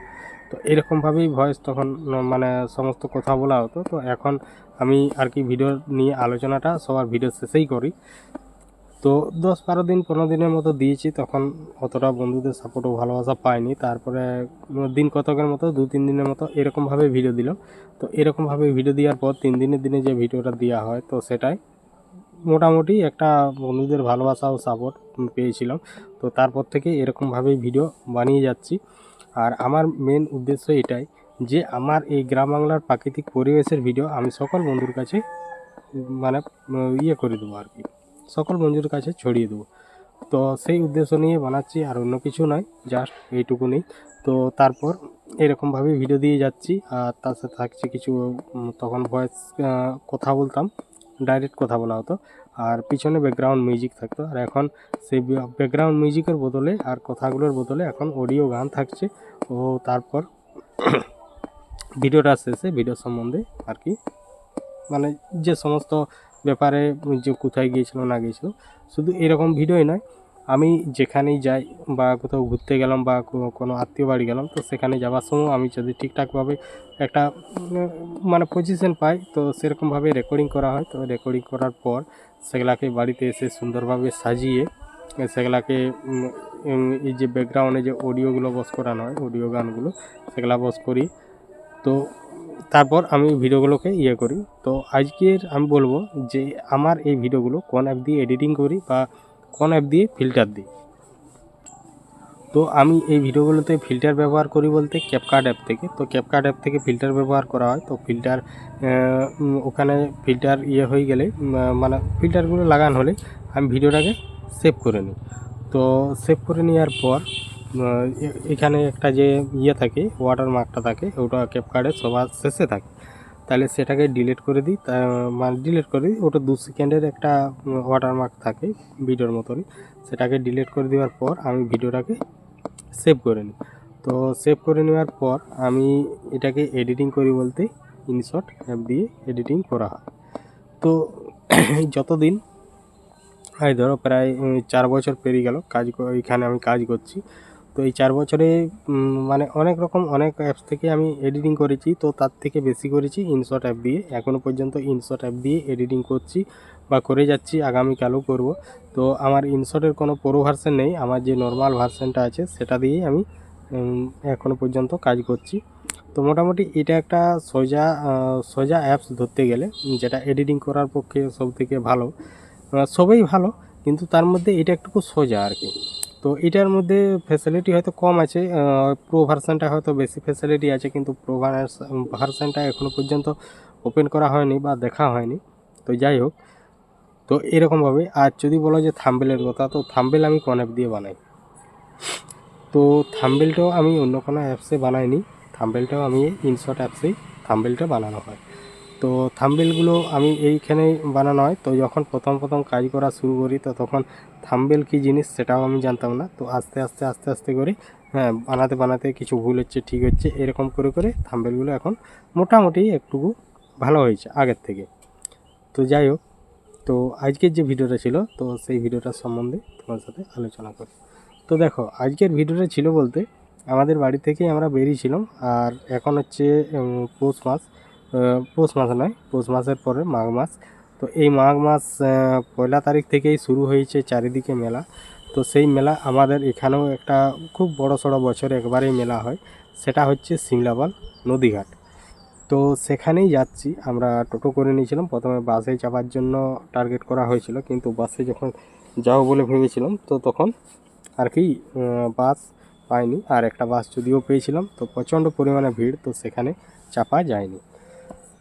তো এরকমভাবেই ভয়েস তখন মানে সমস্ত কথা বলা হতো। তো এখন আমি আর কি ভিডিও নিয়ে আলোচনাটা সবার ভিডিও শেষেই করি। তো 10-12 দিন 15 দিনের মতো দিয়েছি, তখন অতটা বন্ধুদের সাপোর্ট ও ভালোবাসা পাইনি। তারপরে দিন কতকের মতো 2-3 দিনের মতো এরকমভাবে ভিডিও দিল। তো এরকমভাবে ভিডিও দেওয়ার পর 3 দিনের দিনে যে ভিডিওটা দেওয়া হয়, তো সেটাই মোটামুটি একটা বন্ধুদের ভালোবাসা ও সাপোর্ট পেয়েছিলাম। তো তারপর থেকে এরকমভাবেই ভিডিও বানিয়ে যাচ্ছি। আর আমার মেন উদ্দেশ্য এটাই যে আমার এই গ্রাম বাংলার প্রাকৃতিক পরিবেশের ভিডিও আমি সকল বন্ধুর কাছে মানে করে দেবো আর কি, সকল বন্ধুর কাছে ছড়িয়ে দেবো। তো সেই উদ্দেশ্য নিয়ে বানাচ্ছি, আর অন্য কিছু নয়, জাস্ট এইটুকুনি। তো তারপর এরকমভাবে ভিডিও দিয়ে যাচ্ছি। আর তার সাথে থাকছে কিছু তখন ভয়েস কথা বলতাম, ডাইরেক্ট কথা বলা হতো, আর পিছনে ব্যাকগ্রাউন্ড মিউজিক থাকতো। আর এখন সেই ব্যাকগ্রাউন্ড মিউজিকের বদলে আর কথাগুলোর বদলে এখন অডিও গান থাকছে। ও তারপর ভিডিওটা শেষে ভিডিও সম্বন্ধে আর কি মানে যে সমস্ত ব্যাপারে যে কোথায় গিয়েছিল না গিয়েছিল, শুধু এরকম ভিডিওই নয়, আমি যেখানেই যাই বা কোথাও ঘুরতে গেলাম বা কোনো আত্মীয় বাড়ি গেলাম, তো সেখানে যাওয়ার সময় আমি যদি ঠিকঠাকভাবে একটা মানে পজিশন পাই, তো সেরকমভাবে রেকর্ডিং করা হয়। তো রেকর্ডিং করার পর সেগুলাকে বাড়িতে এসে সুন্দরভাবে সাজিয়ে সেগুলাকে এই যে ব্যাকগ্রাউন্ডে যে অডিওগুলো বস করানো হয়, অডিও গানগুলো সেগুলা বস করি। তো তারপর আমি ভিডিওগুলোকে করি। তো আজকের আমি বলবো যে আমার এই ভিডিওগুলো কোন অ্যাপ দিয়ে এডিটিং করি বা কোন অ্যাপ দিয়ে ফিল্টার দিই। তো আমি এই ভিডিওগুলোতে ফিল্টার ব্যবহার করি বলতে ক্যাপকাট অ্যাপ থেকে। তো ক্যাপকাট অ্যাপ থেকে ফিল্টার ব্যবহার করা হয়। তো ফিল্টার ওখানে ফিল্টার হয়ে গেলে মানে ফিল্টারগুলো লাগানো হলে আমি ভিডিওটাকে সেভ করে নিই। তো সেভ করে নেওয়ার পর এখানে একটা যে ইয়ে থাকে ওয়াটারমার্কটা থাকে, ওটা ক্যাপকার্ডের সবার শেষে থাকে, তাহলে সেটাকে ডিলিট করে দিই। মানে ডিলিট করে দিই, ওটা 2 সেকেন্ডের একটা ওয়াটারমার্ক থাকে ভিডিওর মতনই, সেটাকে ডিলিট করে দেওয়ার পর আমি ভিডিওটাকে সেভ করে নিই। তো সেভ করে নেওয়ার পর আমি এটাকে এডিটিং করি বলতে ইনশট অ্যাপ দিয়ে এডিটিং করা হয়। তো যতদিন এই ধরো প্রায় 4 বছর পেরিয়ে গেল এখানে আমি কাজ করছি। তো এই 4 বছরে মানে অনেক রকম অনেক অ্যাপস থেকে আমি এডিটিং করেছি, তো তার থেকে বেশি করেছি ইনশট অ্যাপ দিয়ে। এখনও পর্যন্ত ইনশট অ্যাপ দিয়ে এডিটিং করছি বা করে যাচ্ছি, আগামীকালও করব। তো আমার ইনশটের কোনো প্রো ভার্সন নেই, আমার যে নর্মাল ভার্সনটা আছে সেটা দিয়েই আমি এখনও পর্যন্ত কাজ করছি। তো মোটামুটি এটা একটা সোজা অ্যাপস ধরতে গেলে, যেটা এডিটিং করার পক্ষে সবথেকে ভালো। সবই ভালো, কিন্তু তার মধ্যে এটা একটু সোজা আর কি। তো এটার মধ্যে ফ্যাসিলিটি হয়তো কম আছে, প্রো ভার্সানটা হয়তো বেশি ফ্যাসিলিটি আছে, কিন্তু প্রো ভার্সানটা এখনও পর্যন্ত ওপেন করা হয়নি বা দেখা হয়নি। তো যাই হোক, তো এরকমভাবে। আর যদি বলো যে থাম্বনেলের কথা, তো থাম্বনেল আমি কোন অ্যাপ দিয়ে বানাই? তো থাম্বনেলটাও আমি অন্য কোনো অ্যাপসে বানাইনি, থাম্বনেলটাও আমি ইনশট অ্যাপসেই থাম্বনেলটা বানানো হয়। তো থাম্বনেলগুলো আমি এইখানেই বানানো হয়। তো যখন প্রথম কাজ করা শুরু করি, তো তখন থাম্বনেল কী জিনিস সেটাও আমি জানতাম না। তো আস্তে আস্তে করে হ্যাঁ, বানাতে কিছু ভুল হচ্ছে, ঠিক হচ্ছে, এরকম করে থাম্বনেলগুলো এখন মোটামুটি একটু ভালো হয়েছে আগের থেকে। তো যাই হোক, তো আজকের যে ভিডিওটা ছিল, তো সেই ভিডিওটার সম্বন্ধে তোমার সাথে আলোচনা করি। তো দেখো, আজকের ভিডিওটা ছিল বলতে, আমাদের বাড়ি থেকেই আমরা বেরিয়েছিলাম। আর এখন হচ্ছে পৌষ মাস, পৌষ মাস নয়, পৌষ মাসের পরে মাঘ মাস। তো এই মাঘ মাস 1 তারিখ থেকেই শুরু হয়েছে চারিদিকে মেলা। তো সেই মেলা আমাদের এখানেও একটা খুব বড়সড় বছরে একবারেই মেলা হয়, সেটা হচ্ছে শিমলাপাল নদীঘাট। তো সেখানেই যাচ্ছি। আমরা টোটো করে নিয়েছিলাম, প্রথমে বাসে যাওয়ার জন্য টার্গেট করা হয়েছিল, কিন্তু বাসে যখন যাবো বলে ভেবেছিলাম, তো তখন আর কি বাস পাইনি। আর একটা বাস যদিও পেয়েছিলাম, তো প্রচণ্ড পরিমাণে ভিড়, তো সেখানে চাপা যায়নি।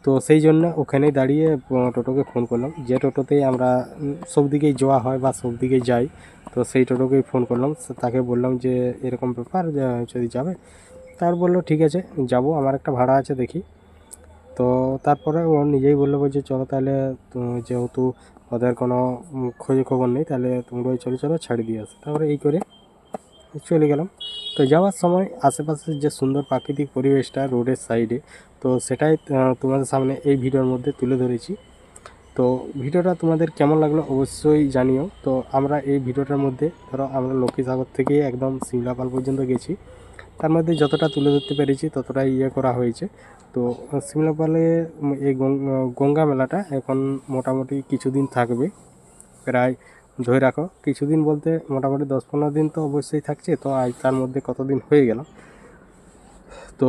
তো সেই জন্য ওখানেই দাঁড়িয়ে টোটোকে ফোন করলাম, যে টোটোতেই আমরা সব দিকেই যাওয়া হয় বা সব দিকেই যাই। তো সেই টোটোকেই ফোন করলাম, তাকে বললাম যে এরকম ব্যাপার, যদি যাবে। তার বললো ঠিক আছে যাব, আমার একটা ভাড়া আছে দেখি। তো তারপরে ও নিজেই বললো, বলছে চলো তাহলে, যেহেতু ওদের কোনো খোঁজ খবর নেই, তাহলে তোমরাই চলো ছাড়ি দিয়ে আসো। তারপরে এই করে চলে গেলাম। তো যাওয়ার সময় আশেপাশের যে সুন্দর প্রাকৃতিক পরিবেশটা রোডের সাইডে, তো সেটাই তোমাদের সামনে এই ভিডিওর মধ্যে তুলে ধরেছি। তো ভিডিওটা তোমাদের কেমন লাগলো অবশ্যই জানিও। তো আমরা এই ভিডিওটার মধ্যে ধরো আমরা লক্ষ্মীসাগর থেকে একদম শিমলাপাল পর্যন্ত গেছি, তার মধ্যে যতটা তুলে ধরতে পেরেছি ততটাই করা হয়েছে। তো শিমলাপালে এই গঙ্গা মেলাটা এখন মোটামুটি কিছুদিন থাকবে, প্রায় ধরে রাখো কিছুদিন বলতে মোটামুটি 10-15 দিন তো অবশ্যই থাকছে। তো আজ তার মধ্যে কতদিন হয়ে গেল, তো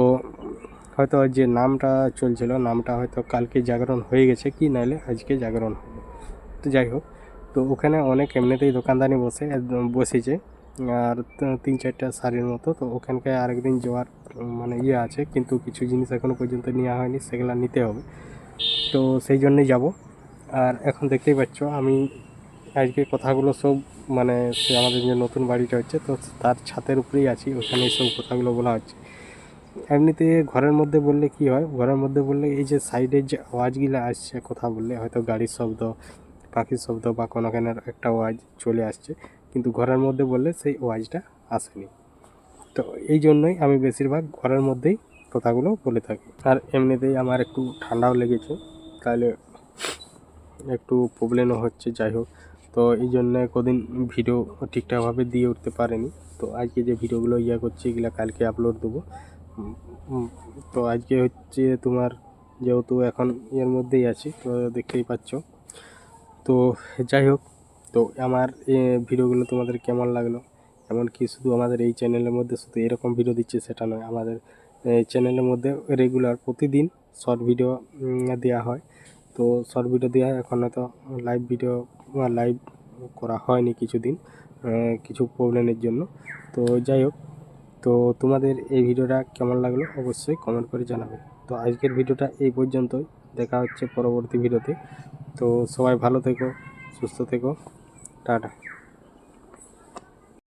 হয়তো যে নামটা চলছিল, নামটা হয়তো কালকে জাগরণ হয়ে গেছে, কি নাইলে আজকে জাগরণ হবে। তো যাই হোক, তো ওখানে অনেক এমনিতেই দোকানদানি বসেছে, আর 3-4টা শাড়ির মতো। তো ওখানকে আরেকদিন যাওয়ার মানে আছে, কিন্তু কিছু জিনিস এখনও পর্যন্ত নেওয়া হয়নি, সেগুলো নিতে হবে। তো সেই জন্যই যাব। আর এখন দেখতেই পাচ্ছ আমি আজকে কথাগুলো সব মানে সে আমাদের যে নতুন বাড়িটা হচ্ছে, তো তার ছাদের উপরেই আছি, ওখানে সব কথাগুলো বলা হচ্ছে। এমনিতে ঘরের মধ্যে বললে কি হয়, ঘরের মধ্যে বললে এই যে সাইডের যে আওয়াজগুলো আসছে, কথা বললে হয়তো গাড়ির শব্দ, পাখির শব্দ বা কোনো একটা আওয়াজ চলে আসছে, কিন্তু ঘরের মধ্যে বললে সেই আওয়াজটা আসেনি। তো এই জন্যই আমি বেশিরভাগ ঘরের মধ্যেই কথাগুলো বলে থাকি। আর এমনিতেই আমার একটু ঠান্ডাও লেগেছে, তাহলে একটু প্রবলেমও হচ্ছে। যাই হোক, তো এই জন্যে কদিন ভিডিও ঠিকঠাকভাবে দিয়ে উঠতে পারেনি। তো আজকে যে ভিডিওগুলো করছি এগুলো কালকে আপলোড দেবো। তো আজকে হচ্ছে তোমার, যেহেতু এখন এর মধ্যেই আছি, তো দেখতেই পাচ্ছ। তো যাই হোক, তো আমার ভিডিওগুলো তোমাদের কেমন লাগলো, এমনকি শুধু আমাদের এই চ্যানেলের মধ্যে শুধু এরকম ভিডিও দিচ্ছে সেটা নয়, আমাদের চ্যানেলের মধ্যে রেগুলার প্রতিদিন শর্ট ভিডিও দেওয়া হয়। তো শর্ট ভিডিও দেওয়া হয়, এখন হয়তো লাইভ ভিডিও লাইভ করা হয়নি কিছুদিন, কিছু প্রবলেমের জন্য। তো যাই হোক, তো তোমাদের এই ভিডিওটা কেমন লাগলো অবশ্যই কমেন্ট করে জানাবে। তো আজকের ভিডিওটা এই পর্যন্তই, দেখা হচ্ছে পরবর্তী ভিডিওতে। তো সবাই ভালো থেকো, সুস্থ থেকো, টাটা।